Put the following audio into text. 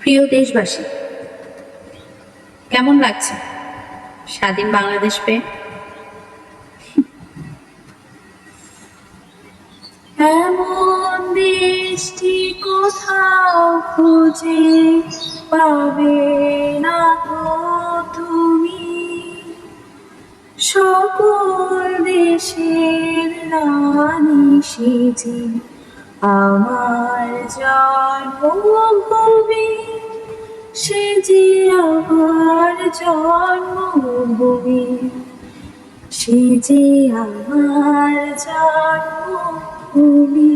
প্রিয় দেশবাসী, কেমন লাগছে স্বাধীন বাংলাদেশ পেয়ে? এমন দেশটি কোথাও খুঁজে পাবে না গো তুমি, সকল দেশের রানী সেজে আমার জন্মভূমি, সে যে আমার জন্মভূমি, সে যে আমার জন্মভূমি।